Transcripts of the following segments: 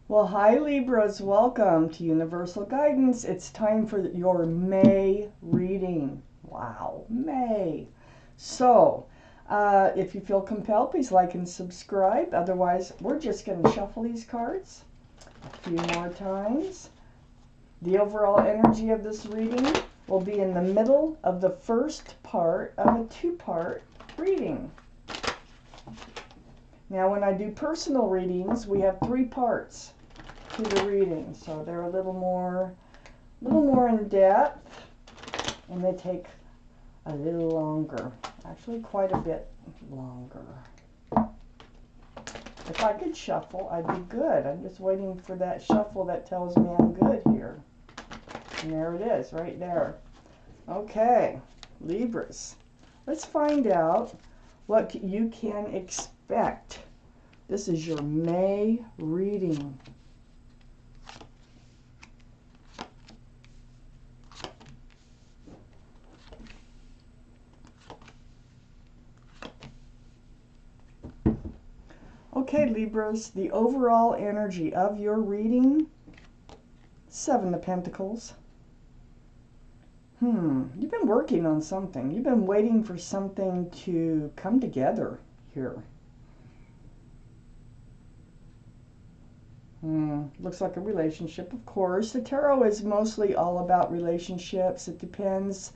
Well, hi Libras, welcome to Universal Guidance. It's time for your May reading. Wow, May. So, if you feel compelled, please like and subscribe. Otherwise, we're just going to shuffle these cards a few more times. The overall energy of this reading will be in the middle of the first part of a two-part reading. Now, when I do personal readings, we have three parts to the reading, so they're a little more in depth, and they take a little longer. Actually, quite a bit longer. If I could shuffle, I'd be good. I'm just waiting for that shuffle that tells me I'm good here. And there it is, right there. Okay, Libras. Let's find out what you can expect. This is your May reading. Okay, Libras, the overall energy of your reading, Seven of Pentacles. You've been working on something. You've been waiting for something to come together here. Looks like a relationship, of course. The tarot is mostly all about relationships. It depends.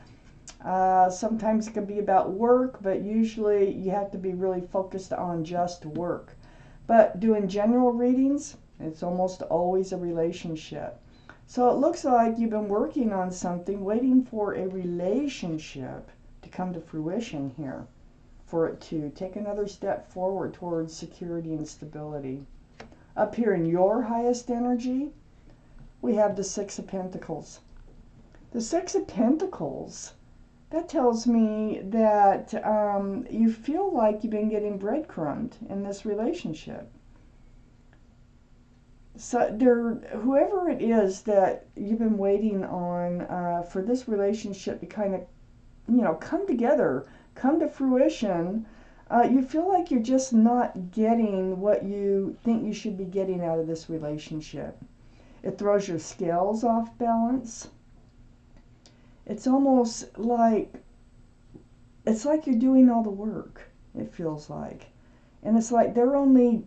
Sometimes it can be about work, but usually you have to be really focused on just work. But doing general readings, it's almost always a relationship. So it looks like you've been working on something, waiting for a relationship to come to fruition here, for it to take another step forward towards security and stability. Up here in your highest energy, we have the Six of Pentacles. The Six of Pentacles, that tells me that you feel like you've been getting breadcrumbed in this relationship. So whoever it is that you've been waiting on for this relationship to kind of, come together, come to fruition, you feel like you're just not getting what you think you should be getting out of this relationship. It throws your scales off balance. It's almost like, you're doing all the work, it feels like. And it's like they're only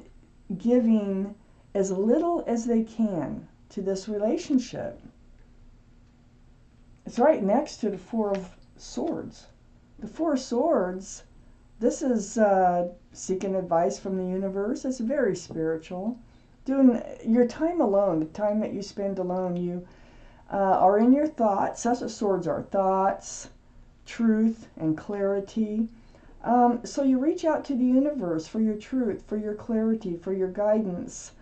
giving as little as they can to this relationship. It's right next to the Four of Swords. The Four of Swords, this is seeking advice from the universe. It's very spiritual. Doing your time alone, the time that you spend alone, you are in your thoughts. That's what swords are, thoughts, truth, and clarity. So you reach out to the universe for your truth, for your clarity, for your guidance.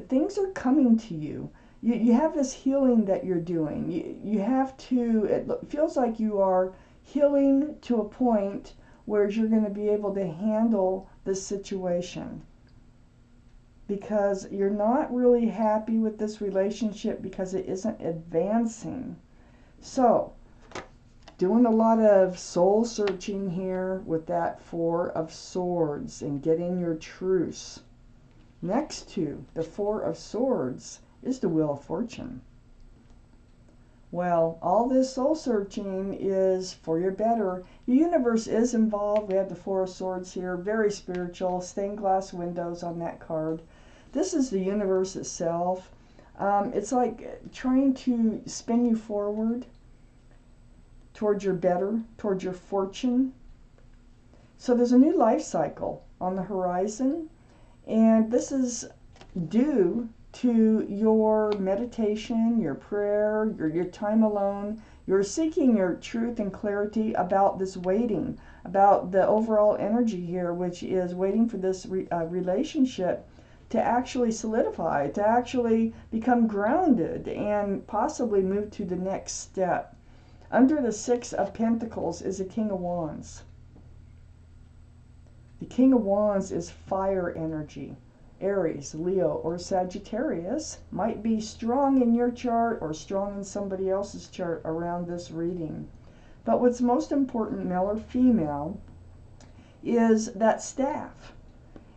Things are coming to you. You have this healing that you're doing. You have to, it feels like you are healing to a point where you're going to be able to handle this situation. Because you're not really happy with this relationship because it isn't advancing. So, doing a lot of soul searching here with that Four of Swords and getting your truce. Next to the Four of Swords is the Wheel of Fortune. Well, all this soul searching is for your better. The universe is involved. We have the Four of Swords here, very spiritual, stained glass windows on that card. This is the universe itself. It's like trying to spin you forward towards your better, towards your fortune. So there's a new life cycle on the horizon, and this is due to your meditation, your prayer, your time alone. You're seeking your truth and clarity about this waiting, about the overall energy here, which is waiting for this relationship to actually solidify, to actually become grounded and possibly move to the next step. Under the Six of Pentacles is the King of Wands. The King of Wands is fire energy. Aries, Leo, or Sagittarius might be strong in your chart or strong in somebody else's chart around this reading. But what's most important, male or female, is that staff.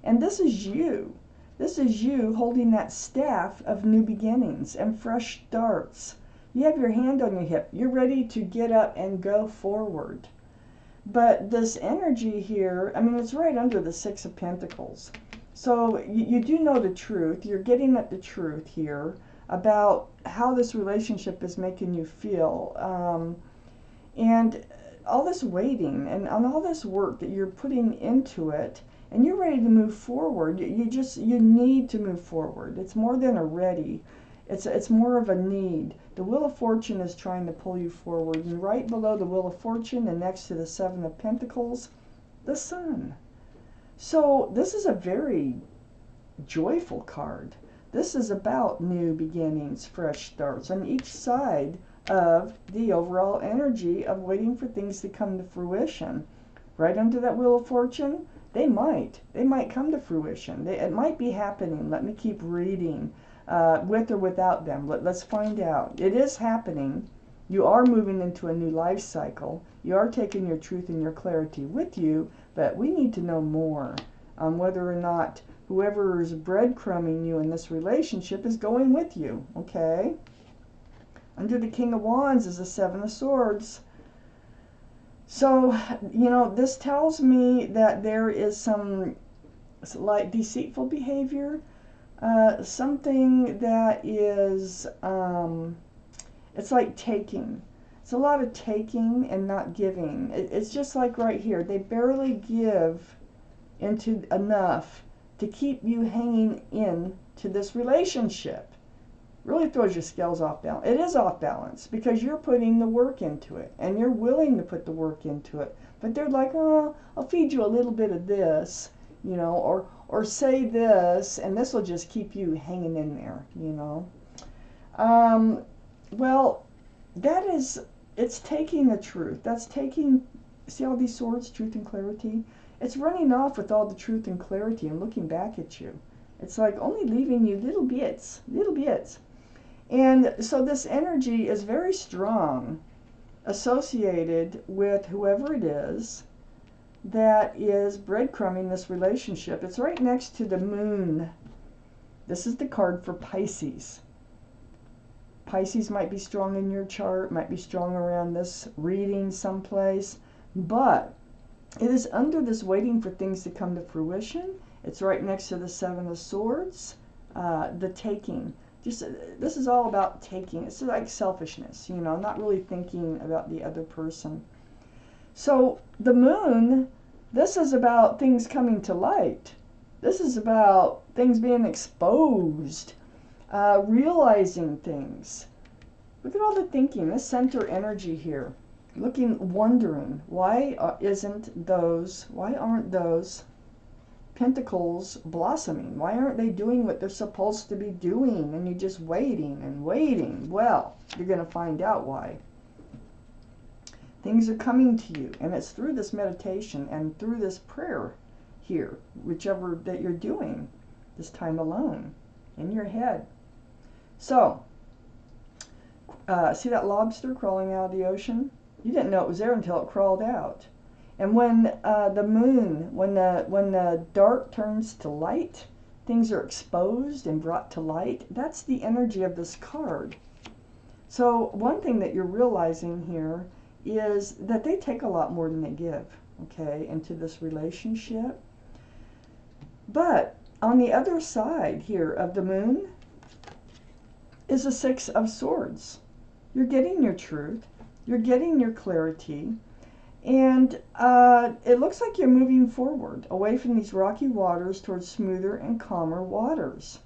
And this is you. This is you holding that staff of new beginnings and fresh starts. You have your hand on your hip. You're ready to get up and go forward. But this energy here, I mean, it's right under the Six of Pentacles. So you do know the truth. You're getting at the truth here about how this relationship is making you feel. And all this waiting and all this work that you're putting into it, and you're ready to move forward. You need to move forward. It's more than a ready. It's more of a need. The Wheel of Fortune is trying to pull you forward, and right below the Wheel of Fortune and next to the Seven of Pentacles, the Sun. So this is a very joyful card. This is about new beginnings, fresh starts on each side of the overall energy of waiting for things to come to fruition. Right under that Wheel of Fortune, they might come to fruition. It might be happening. Let me keep reading. With or without them. Let's find out. It is happening. You are moving into a new life cycle. You are taking your truth and your clarity with you, but we need to know more on whether or not whoever is breadcrumbing you in this relationship is going with you, okay? Under the King of Wands is the Seven of Swords. So, you know, this tells me that there is some like deceitful behavior. Something that is, it's like taking. It's a lot of taking and not giving. It's just like right here. They barely give into enough to keep you hanging in to this relationship. Really throws your scales off balance. It is off balance because you're putting the work into it and you're willing to put the work into it. But they're like, oh, I'll feed you a little bit of this, you know, or say this, and this will just keep you hanging in there, you know. Well, it's taking the truth. That's taking, see all these swords, truth and clarity? It's running off with all the truth and clarity and looking back at you. It's like only leaving you little bits. And so this energy is very strong, associated with whoever it is that is breadcrumbing this relationship. It's right next to the Moon. This is the card for Pisces. Pisces might be strong in your chart, might be strong around this reading someplace, but it is under this waiting for things to come to fruition. It's right next to the Seven of Swords, the taking. This is all about taking. It's like selfishness, you know, not really thinking about the other person. So the Moon, this is about things coming to light. This is about things being exposed, realizing things. Look at all the thinking, this center energy here. Wondering, why aren't those pentacles blossoming? Why aren't they doing what they're supposed to be doing? And you're just waiting and waiting. Well, you're going to find out why. Things are coming to you, and it's through this meditation and through this prayer here, whichever that you're doing this time alone in your head. So, see that lobster crawling out of the ocean? You didn't know it was there until it crawled out. And when the moon, when the dark turns to light, things are exposed and brought to light. That's the energy of this card. So one thing that you're realizing here is that they take a lot more than they give, okay, into this relationship. But on the other side here of the Moon is a Six of Swords. You're getting your truth, you're getting your clarity, and it looks like you're moving forward away from these rocky waters towards smoother and calmer waters.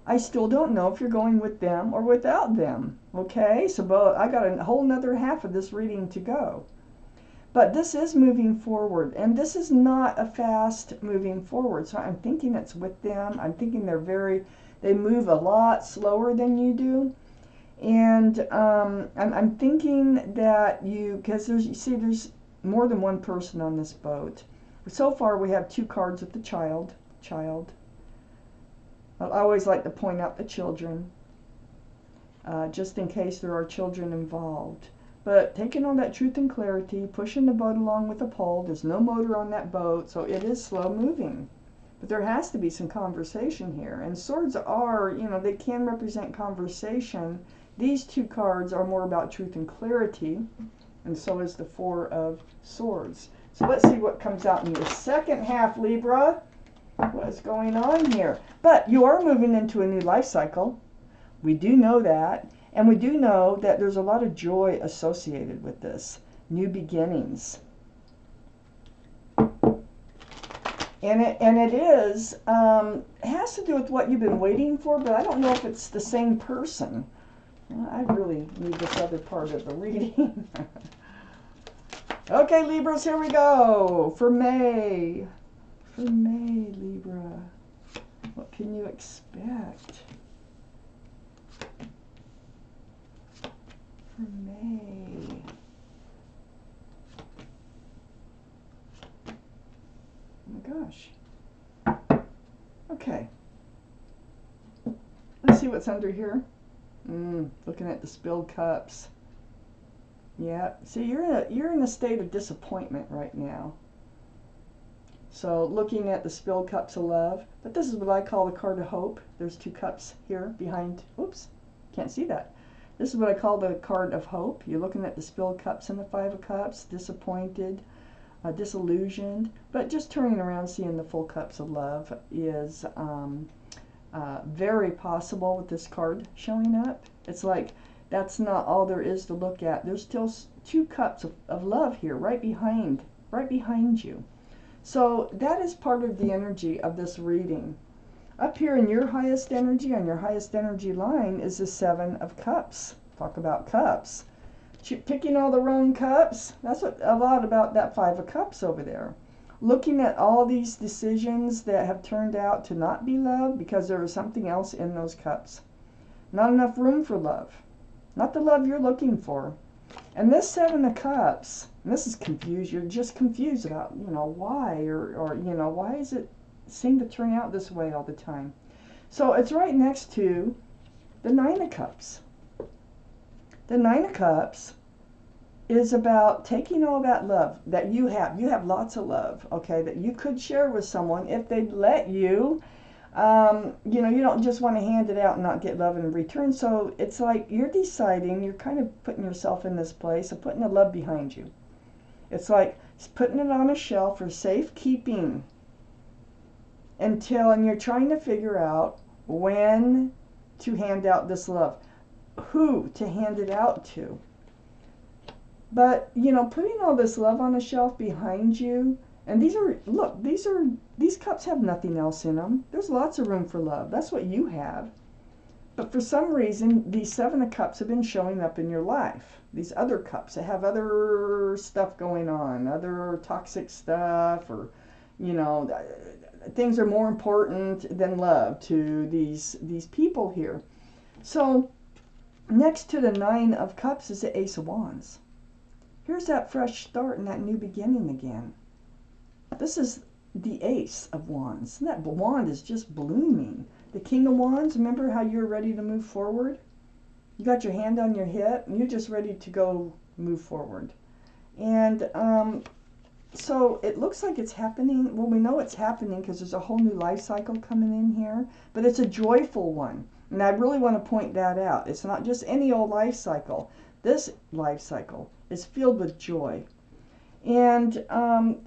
I still don't know if you're going with them or without them, okay? So I got a whole nother half of this reading to go. But this is moving forward, and this is not a fast moving forward. So I'm thinking it's with them. I'm thinking they move a lot slower than you do. And I'm thinking that because there's more than one person on this boat. So far we have two cards with the child. I always like to point out the children, just in case there are children involved. But taking on that truth and clarity, pushing the boat along with a pole. There's no motor on that boat, so it is slow moving. But there has to be some conversation here. And swords are, you know, they can represent conversation. These two cards are more about truth and clarity, and so is the Four of Swords. So let's see what comes out in your second half, Libra. What is going on here? But you are moving into a new life cycle. We do know that. And we do know that there's a lot of joy associated with this. New beginnings. And it is, it has to do with what you've been waiting for, but I don't know if it's the same person. I really need this other part of the reading. Okay, Libras, here we go. For May. For May, Libra. What can you expect? For May. Oh my gosh. Okay. Let's see what's under here. Looking at the spilled cups. Yeah. See, you're in a state of disappointment right now. So looking at the spilled cups of love, but this is what I call the card of hope. There's two cups here behind. Oops, can't see that. This is what I call the card of hope. You're looking at the spilled cups and the Five of Cups, disappointed, disillusioned, but just turning around, seeing the full cups of love is very possible with this card showing up. It's like that's not all there is to look at. There's still two cups of love here, right behind you. So that is part of the energy of this reading. Up here in your highest energy, on your highest energy line, is the Seven of Cups. Talk about cups. Picking all the wrong cups. That's what a lot about that Five of Cups over there. Looking at all these decisions that have turned out to not be love because there is something else in those cups. Not enough room for love. Not the love you're looking for. And this Seven of Cups, and this is confused. You're just confused about, why, or why does it seem to turn out this way all the time? So it's right next to the Nine of Cups. The Nine of Cups is about taking all that love that you have. You have lots of love, okay, that you could share with someone if they'd let you. You don't just want to hand it out and not get love in return. So it's like you're deciding, you're kind of putting yourself in this place of putting the love behind you. It's like putting it on a shelf for safekeeping and you're trying to figure out when to hand out this love, who to hand it out to. But, putting all this love on a shelf behind you, and these cups have nothing else in them. There's lots of room for love. That's what you have. But for some reason, these Seven of Cups have been showing up in your life. These other cups that have other stuff going on, other toxic stuff, or, things are more important than love to these people here. So next to the Nine of Cups is the Ace of Wands. Here's that fresh start and that new beginning again. This is the Ace of Wands. And that wand is just blooming. The King of Wands, remember how you're ready to move forward? You got your hand on your hip and you're just ready to go move forward. And so it looks like it's happening. Well, we know it's happening because there's a whole new life cycle coming in here. But it's a joyful one. And I really want to point that out. It's not just any old life cycle. This life cycle is filled with joy. And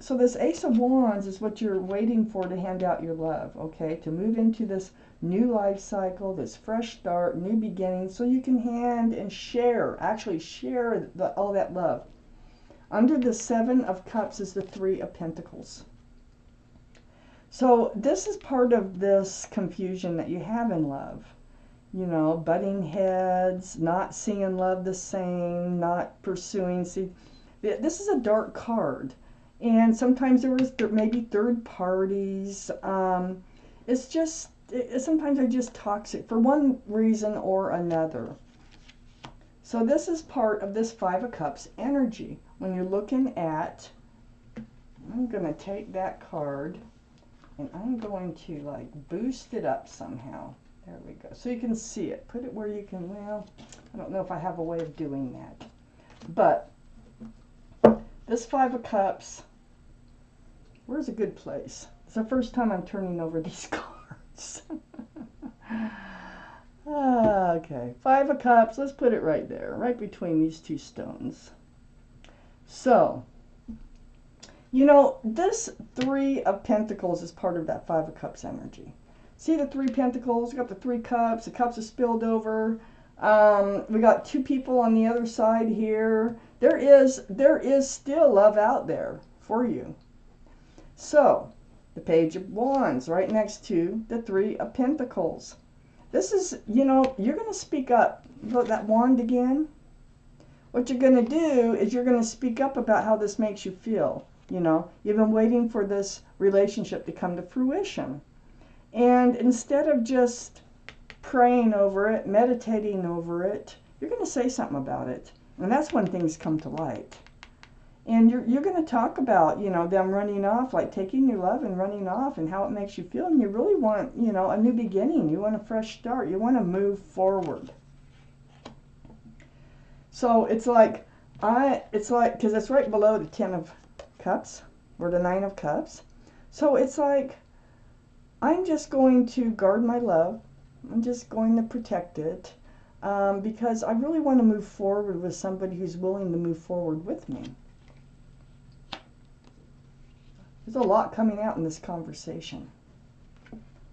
so this Ace of Wands is what you're waiting for to hand out your love, okay? To move into this new life cycle, this fresh start, new beginning, so you can hand and actually share all that love. Under the Seven of Cups is the Three of Pentacles. So this is part of this confusion that you have in love. Butting heads, not seeing love the same, not pursuing. See, this is a dark card. And sometimes there may be third parties. Sometimes they're just toxic for one reason or another. So this is part of this Five of Cups energy. When you're looking at, I'm going to take that card and I'm going to boost it up somehow. There we go. So you can see it. Put it where you can, I don't know if I have a way of doing that. But this Five of Cups, where's a good place? It's the first time I'm turning over these cards. Okay, 5 of Cups. Let's put it right there, right between these two stones. So, you know, this 3 of Pentacles is part of that 5 of Cups energy. See the 3 Pentacles? We got the 3 Cups. The cups are spilled over. We got 2 people on the other side here. There is still love out there for you. So, the Page of Wands right next to the 3 of Pentacles. This is, you know, you're going to speak up. Look, that wand again. What you're going to do is you're going to speak up about how this makes you feel. You know, you've been waiting for this relationship to come to fruition. And instead of just praying over it, meditating over it, you're going to say something about it. And that's when things come to light. And you're going to talk about, you know, them running off, like taking your love and running off and how it makes you feel. And you really want, you know, a new beginning. You want a fresh start. You want to move forward. So it's like, because it's right below the 10 of Cups or the 9 of Cups. So it's like, I'm just going to guard my love. I'm just going to protect it because I really want to move forward with somebody who's willing to move forward with me. There's a lot coming out in this conversation.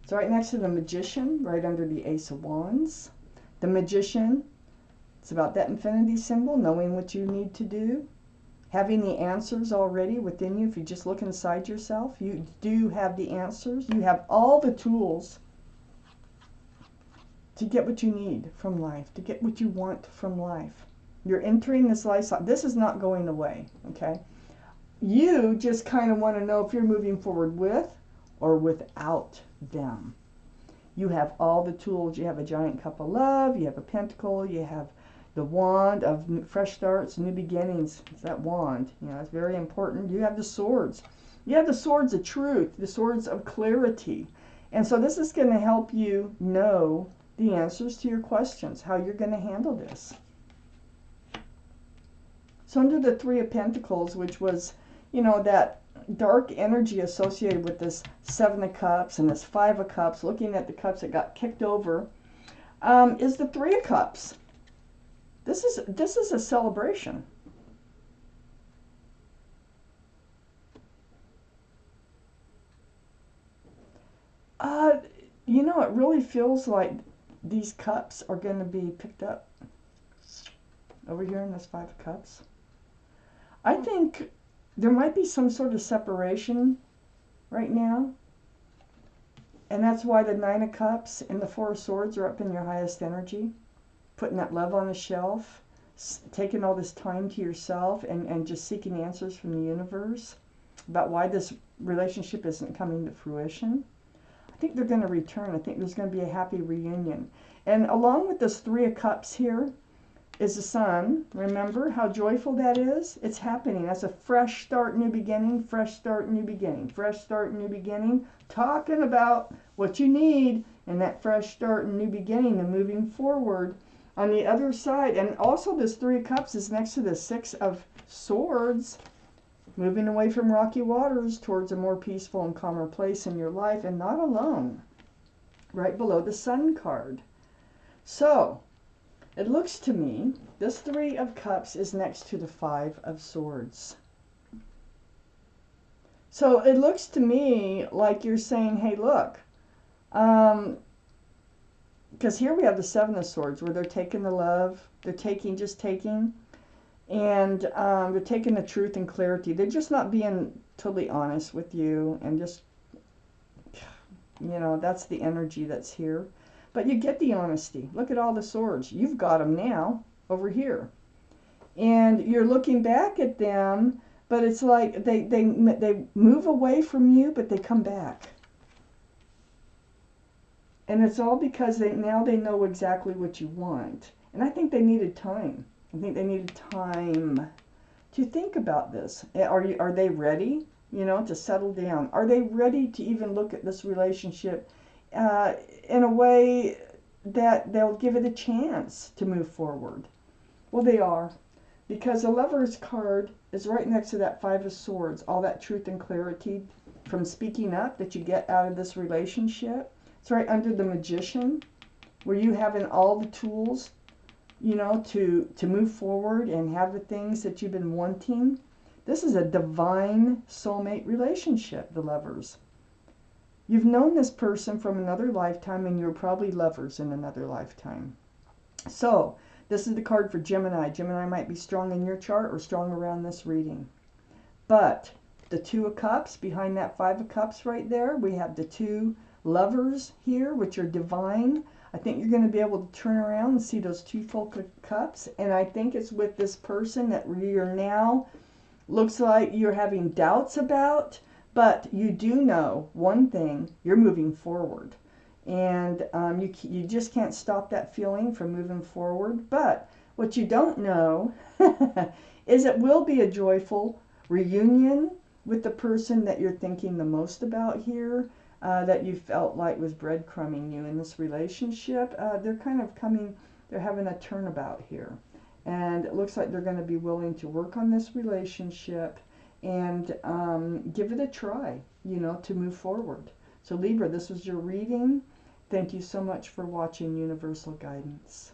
It's right next to the Magician, right under the Ace of Wands. The Magician, it's about that infinity symbol, knowing what you need to do. Having the answers already within you. If you just look inside yourself, you do have the answers. You have all the tools to get what you need from life, to get what you want from life. You're entering this life. This is not going away, okay? You just kind of want to know if you're moving forward with or without them. You have all the tools. You have a giant cup of love. You have a pentacle. You have the wand of fresh starts, new beginnings. It's that wand. You know, it's very important. You have the swords. You have the swords of truth, the swords of clarity. And so this is going to help you know the answers to your questions, how you're going to handle this. So under the 3 of Pentacles, which was, you know, that dark energy associated with this 7 of Cups and this 5 of Cups, looking at the cups that got kicked over, is the 3 of Cups. This is a celebration. You know, it really feels like these cups are going to be picked up over here in this 5 of Cups. I think there might be some sort of separation right now. And that's why the 9 of Cups and the 4 of Swords are up in your highest energy. Putting that love on the shelf, taking all this time to yourself and just seeking answers from the universe about why this relationship isn't coming to fruition. I think they're going to return. I think there's going to be a happy reunion. And along with this 3 of Cups here is the Sun. Remember how joyful that is? It's happening. That's a fresh start, new beginning, fresh start, new beginning, fresh start, new beginning. Talking about what you need in that fresh start and new beginning and moving forward. On the other side, and also this 3 of Cups is next to the 6 of Swords, moving away from rocky waters towards a more peaceful and calmer place in your life, and not alone, right below the Sun card. So, it looks to me, this 3 of Cups is next to the 5 of Swords. So, it looks to me like you're saying, hey, look, because here we have the 7 of Swords, where they're taking the love, they're taking, just taking, and they're taking the truth and clarity. They're just not being totally honest with you, and just, you know, that's the energy that's here. But you get the honesty. Look at all the swords. You've got them now over here. And you're looking back at them, but it's like they move away from you, but they come back. And it's all because now they know exactly what you want. And I think they needed time. I think they needed time to think about this. Are they ready, you know, to settle down? Are they ready to even look at this relationship in a way that they'll give it a chance to move forward? Well, they are. Because the Lover's card is right next to that 5 of Swords. All that truth and clarity. from speaking up that you get out of this relationship. It's right under the Magician, where you having all the tools, you know, to move forward and have the things that you've been wanting. This is a divine soulmate relationship, the Lovers. You've known this person from another lifetime, and you're probably lovers in another lifetime. So, this is the card for Gemini. Gemini might be strong in your chart or strong around this reading. But the Two of Cups, behind that Five of Cups right there, we have the two Lovers here, which are divine. I think you're going to be able to turn around and see those two full cups. And I think it's with this person that you're now, looks like you're having doubts about. But you do know one thing, you're moving forward. And you just can't stop that feeling from moving forward. But what you don't know is it will be a joyful reunion with the person that you're thinking the most about here. That you felt like was breadcrumbing you in this relationship. They're kind of coming, they're having a turnabout here. And it looks like they're going to be willing to work on this relationship and give it a try, you know, to move forward. So Libra, this was your reading. Thank you so much for watching Universal Guidance.